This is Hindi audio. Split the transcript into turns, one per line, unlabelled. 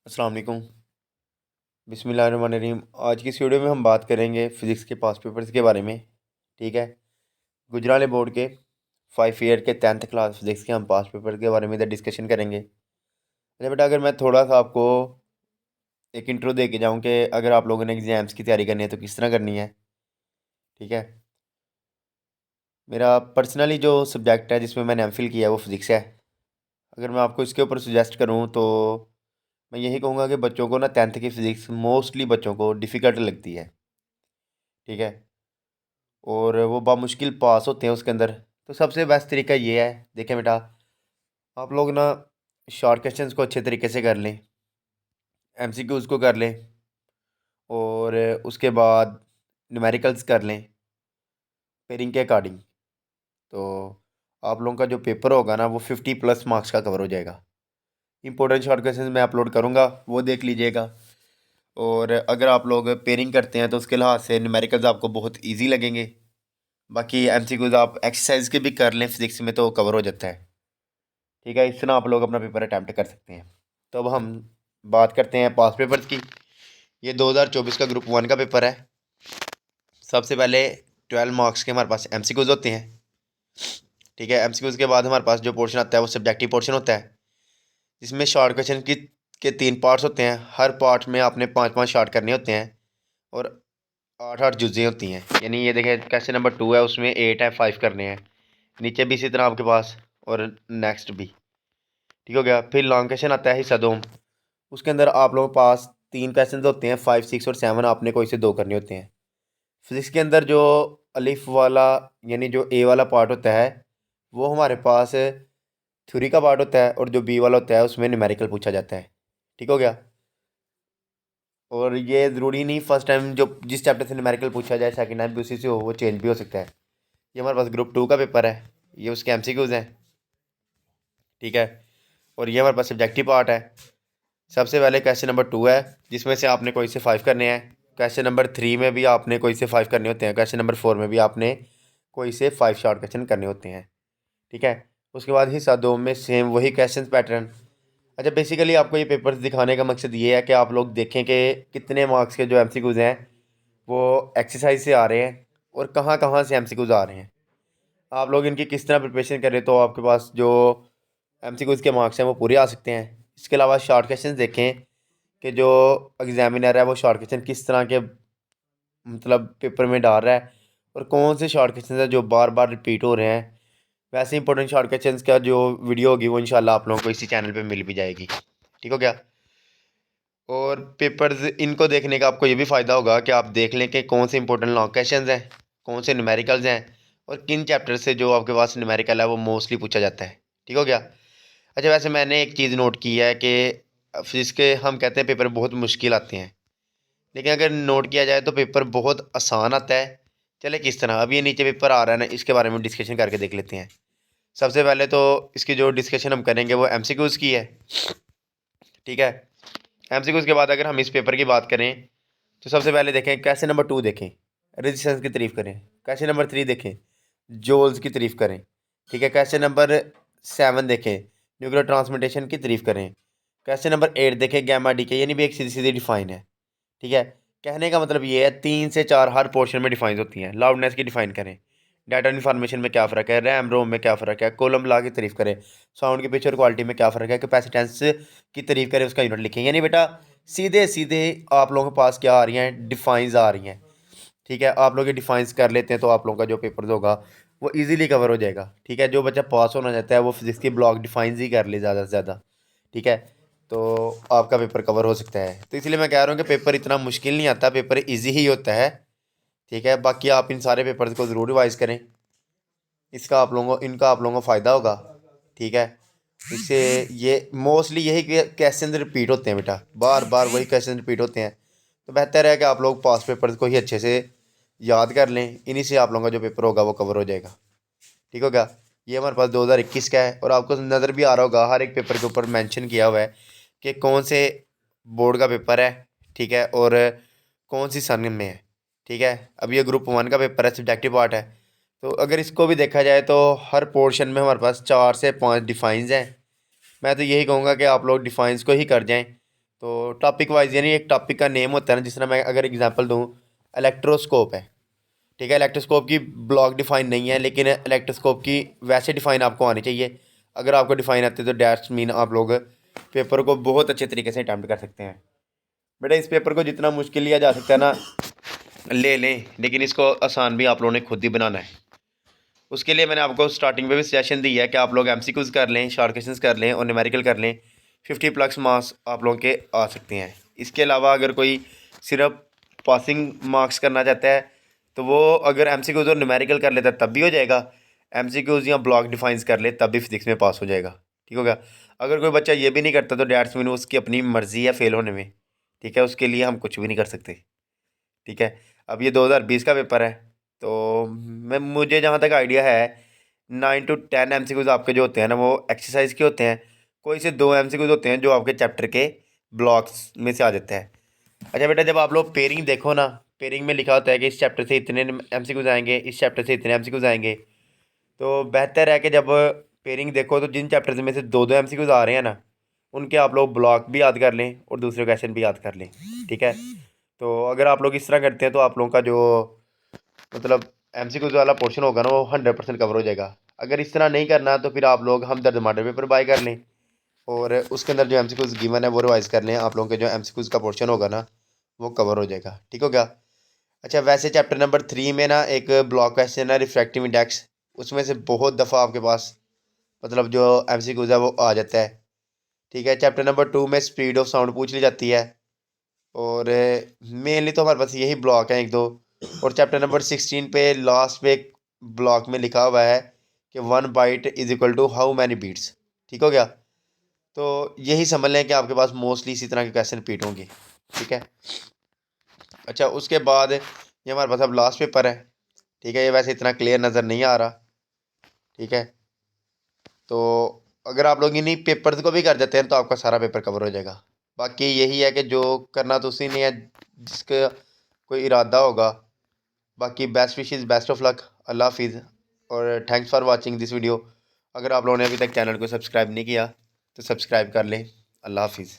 अस्सलाम वालेकुम। बिस्मिल्लाहिर्रहमानिर्रहीम। आज की इस वीडियो में हम बात करेंगे फ़िज़िक्स के पास पेपर्स के बारे में। ठीक है। गुजराले बोर्ड के 5 ईयर के 10th क्लास फ़िज़िक्स के हम पास पेपर के बारे में इधर डिस्कशन करेंगे। अच्छा बेटा, अगर मैं थोड़ा सा आपको एक इंट्रो दे के जाऊँ कि अगर आप लोगों ने एग्ज़ाम्स की तैयारी करनी है तो किस तरह करनी है। ठीक है। मेरा पर्सनली जो सब्जेक्ट है जिसमें मैंने एमफ़िल किया है वो फ़िज़िक्स है। अगर मैं आपको इसके ऊपर सजेस्ट करूँ तो मैं यही कहूँगा कि बच्चों को ना 10th की फ़िज़िक्स मोस्टली बच्चों को डिफ़िकल्ट लगती है। ठीक है। और वो बामुश्किल पास होते हैं उसके अंदर। तो सबसे बेस्ट तरीका ये है, देखें बेटा, आप लोग ना शॉर्ट क्वेश्चंस को अच्छे तरीके से कर लें, एमसीक्यूज़ को कर लें और उसके बाद न्यूमेरिकल्स कर लें पेयरिंग के अकॉर्डिंग। तो आप लोगों का जो पेपर होगा ना वो 50+ मार्क्स का कवर हो जाएगा। इंपॉर्टेंट शॉर्ट क्वेश्चंस मैं अपलोड करूँगा, वो देख लीजिएगा। और अगर आप लोग पेयरिंग करते हैं तो उसके लिहाज से न्यूमेरिकल्स आपको बहुत ईजी लगेंगे। बाकी एमसीक्यूज़ आप एक्सरसाइज के भी कर लें, फिजिक्स में तो कवर हो जाता है। ठीक है। इस तरह आप लोग अपना पेपर अटैम्प्ट कर सकते हैं। तो अब हम बात करते हैं पास पेपर्स की। ये 2024 का ग्रुप 1 का पेपर है। सबसे पहले 12 मार्क्स के हमारे पास एमसीक्यूज होते हैं। ठीक है। एमसीक्यूज के बाद हमारे पास जो पोर्शन आता है वो सब्जेक्टिव पोर्शन होता है, जिसमें शॉर्ट क्वेश्चन की के 3 पार्ट्स होते हैं। हर पार्ट में आपने 5-5 शॉर्ट करने होते हैं और 8-8 जुज़ें होती हैं। यानी ये देखें, क्वेश्चन नंबर 2 है, उसमें 8 है, 5 करने हैं। नीचे भी इसी तरह आपके पास, और नेक्स्ट भी। ठीक हो गया। फिर लॉन्ग क्वेश्चन आता है हिस्सा 2। उसके अंदर आप लोगों के पास 3 क्वेश्चन होते हैं, 5, 6 और 7। आपने कोई से 2 करने होते हैं। फिजिक्स के अंदर जो अलिफ वाला यानी जो ए वाला पार्ट होता है वो हमारे पास थ्योरी का पार्ट होता है, और जो बी वाला होता है उसमें न्यूमेरिकल पूछा जाता है। ठीक हो गया। और ये ज़रूरी नहीं फर्स्ट टाइम जो जिस चैप्टर से न्यूमेरिकल पूछा जाए सेकंड टाइम भी उसी से हो, वो चेंज भी हो सकता है। ये हमारे पास ग्रुप 2 का पेपर है, ये उसके एमसीक्यूज़ हैं। ठीक है। और ये हमारे पास सब्जेक्टिव पार्ट है। सबसे पहले क्वेश्चन नंबर 2 है, जिसमें से आपने कोई से 5 करने हैं। क्वेश्चन नंबर 3 में भी आपने कोई से 5 करने होते हैं। क्वेश्चन नंबर 4 में भी आपने कोई से 5 शॉर्ट क्वेश्चन करने होते हैं। ठीक है। उसके बाद हिस्सा 2 में सेम वही क्वेश्चन पैटर्न। अच्छा, बेसिकली आपको ये पेपर्स दिखाने का मकसद ये है कि आप लोग देखें कि कितने मार्क्स के जो एमसीक्यूज़ हैं वो एक्सरसाइज से आ रहे हैं और कहाँ कहाँ से एमसीक्यूज़ आ रहे हैं। आप लोग इनकी किस तरह प्रिपरेशन करें तो आपके पास जो एमसीक्यूज़ के मार्क्स हैं वो पूरे आ सकते हैं। इसके अलावा शॉर्ट क्वेश्चन देखें कि जो एग्जामिनर है वो शॉर्ट क्वेश्चन किस तरह के मतलब पेपर में डाल रहा है, और कौन से शॉर्ट क्वेश्चन है जो बार बार रिपीट हो रहे हैं। वैसे इंपॉर्टेंट शॉर्ट क्वेश्चंस का जो वीडियो होगी वो इंशाल्लाह आप लोगों को इसी चैनल पे मिल भी जाएगी। ठीक हो गया। और पेपर्स इनको देखने का आपको ये भी फ़ायदा होगा कि आप देख लें कि कौन से इंपॉर्टेंट लॉन्ग क्वेश्चंस हैं, कौन से न्यूमेरिकल्स हैं, और किन चैप्टर से जो आपके पास न्यूमेरिकल है वो मोस्टली पूछा जाता है। ठीक हो गया। अच्छा, वैसे मैंने एक चीज़ नोट की है कि फिजिक्स के हम कहते हैं पेपर बहुत मुश्किल आते हैं, लेकिन अगर नोट किया जाए तो पेपर बहुत आसान आता है। चले किस तरह, अब ये नीचे पेपर आ रहा है ना, इसके बारे में डिस्कशन करके देख लेते हैं। सबसे पहले तो इसकी जो डिस्कशन हम करेंगे वो एमसीक्यूज़ की है। ठीक है। एमसीक्यूज़ के बाद अगर हम इस पेपर की बात करें तो सबसे पहले देखें क्वेश्चन नंबर 2 देखें, रेजिस्टेंस की तारीफ करें। क्वेश्चन नंबर 3 देखें, जोल्स की तारीफ करें। ठीक है। क्वेश्चन नंबर 7 देखें, न्यूक्लियर ट्रांसमिटेशन की तारीफ करें। क्वेश्चन नंबर 8 देखें, गैमा डीके, यानी भी एक सीधी सीधी डिफाइन है। ठीक है। कहने का मतलब ये है 3 से 4 हर पोर्शन में डिफाइन होती हैं। लाउडनेस की डिफाइन करें, डाटा इन्फॉर्मेशन में क्या फ़र्क है, रैम रोम में क्या फ़र्क है, कोलम ला की तारीफ करें, साउंड की पिच और क्वालिटी में क्या फ़र्क है, कैपेसिटेंस की तारीफ करें, उसका यूनिट लिखें। यानी बेटा सीधे सीधे आप लोगों के पास क्या आ रही हैं, डिफाइंस आ रही हैं। ठीक है। आप लोग ये डिफाइंस कर लेते हैं तो आप लोगों का जो पेपर होगा वो इजीली कवर हो जाएगा। ठीक है। जो बच्चा पास होना चाहता है वो फिजिक्स की ब्लॉक डिफाइंस ही कर ले ज़्यादा से ज़्यादा। ठीक है। तो आपका पेपर कवर हो सकता है। तो इसलिए मैं कह रहा हूँ कि पेपर इतना मुश्किल नहीं आता, पेपर इजी ही होता है। ठीक है। बाकी आप इन सारे पेपर्स को ज़रूर रिवाइज़ करें, इसका आप लोगों को इनका आप लोगों को फ़ायदा होगा। ठीक है। इससे ये मोस्टली यही क्वेश्चन रिपीट होते हैं बेटा, बार बार वही क्वेश्चन रिपीट होते हैं। तो बेहतर है कि आप लोग पास पेपर्स को ही अच्छे से याद कर लें, इन्हीं से आप लोगों का जो पेपर होगा वो कवर हो जाएगा। ठीक होगा। ये हमारे पास 2021 का है, और आपको नज़र भी आ रहा होगा हर एक पेपर के ऊपर मेंशन किया हुआ है कि कौन से बोर्ड का पेपर है। ठीक है। और कौन सी सन में है। ठीक है। अब ये ग्रुप 1 का पेपर है, सब्जेक्टिव पार्ट है। तो अगर इसको भी देखा जाए तो हर पोर्शन में हमारे पास 4 से 5 डिफाइंस हैं। मैं तो यही कहूँगा कि आप लोग डिफाइंस को ही कर जाएं, तो टॉपिक वाइज यानी एक टॉपिक का नेम होता है ना, जिस तरह मैं अगर एग्जांपल दूँ, इलेक्ट्रोस्कोप है, ठीक है। इलेक्ट्रोस्कोप की ब्लॉक डिफाइन नहीं है, लेकिन इलेक्ट्रोस्कोप की वैसे डिफाइन आपको आनी चाहिए। अगर आपको डिफाइन आती है तो डैट्स मीन आप लोग पेपर को बहुत अच्छे तरीके से अटैम्प्ट कर सकते हैं। बेटा इस पेपर को जितना मुश्किल लिया जा सकता है ना ले लें, लेकिन इसको आसान भी आप लोगों ने खुद ही बनाना है। उसके लिए मैंने आपको स्टार्टिंग में भी सजेशन दी है कि आप लोग एमसीक्यूज कर लें, शॉर्ट क्वेश्चंस कर लें और न्यूमेरिकल कर लें। 50+ मार्क्स आप लोगों के आ सकते हैं। इसके अलावा अगर कोई सिर्फ पासिंग मार्क्स करना चाहता है तो वो अगर एमसीक्यूज और न्यूमेरिकल कर लेता है तब भी हो जाएगा। एमसीक्यूज या ब्लॉक डिफाइंस कर ले तब भी फिजिक्स में पास हो जाएगा, ठीक हो गया। अगर कोई बच्चा ये भी नहीं करता तो डैट्स मीन उसकी अपनी मर्ज़ी है फेल होने में, ठीक है। उसके लिए हम कुछ भी नहीं कर सकते, ठीक है। अब ये 2020 का पेपर है, तो मुझे जहाँ तक आइडिया है 9 to 10 एमसीक्यूज आपके जो होते हैं ना वो एक्सरसाइज के होते हैं। कोई से 2 एमसीक्यूज होते हैं जो आपके चैप्टर के ब्लॉक्स में से आ जाते हैं। अच्छा बेटा, जब आप लोग पेयरिंग देखो ना, पेयरिंग में लिखा होता है कि इस चैप्टर से इतने एमसीक्यूज आएंगे, इस चैप्टर से इतने एमसीक्यूज आएंगे, तो बेहतर है कि जब पेयरिंग देखो तो जिन चैप्टर्स में से 2-2 एमसीक्यूज आ रहे हैं ना, उनके आप लोग ब्लॉक भी याद कर लें और दूसरे क्वेश्चन भी याद कर लें, ठीक है। तो अगर आप लोग इस तरह करते हैं तो आप लोगों का जो मतलब एमसीक्यूज वाला पोर्शन होगा ना वो 100% कवर हो जाएगा। अगर इस तरह नहीं करना तो फिर आप लोग हमदर्द मॉडल पेपर बाय कर लें और उसके अंदर जो एमसीक्यूज गिवन है वो रिवाइज कर लें। आप लोगों के जो एमसीक्यूज का पोर्शन होगा ना वो कवर हो जाएगा, ठीक हो गया। अच्छा, वैसे चैप्टर नंबर 3 में ना एक ब्लॉक क्वेश्चन है रिफ्रैक्टिव इंडेक्स, उसमें से बहुत दफ़ा आपके पास मतलब जो एमसीक्यूज है वो आ जाता है, ठीक है। चैप्टर नंबर 2 में स्पीड ऑफ साउंड पूछ ली जाती है और मेनली तो हमारे पास यही ब्लॉक है एक दो। और चैप्टर नंबर 16 पे लास्ट पे एक ब्लॉक में लिखा हुआ है कि 1 byte is equal to how many bits, ठीक हो गया। तो यही समझ लें कि आपके पास मोस्टली इसी तरह के क्वेश्चन रिपीट होंगे, ठीक है। अच्छा, उसके बाद ये हमारे पास अब लास्ट पेपर है, ठीक है। ये वैसे इतना क्लियर नज़र नहीं आ रहा, ठीक है। तो अगर आप लोग इन्हीं पेपर्स को भी कर देते हैं तो आपका सारा पेपर कवर हो जाएगा। बाकी यही है कि जो करना तो उसी ने है जिसका कोई इरादा होगा। बाकी best wishes, best of luck, अल्लाह हाफिज़ और thanks for watching this video. अगर आप लोगों ने अभी तक चैनल को सब्सक्राइब नहीं किया तो सब्सक्राइब कर लें। अल्लाह हाफिज़।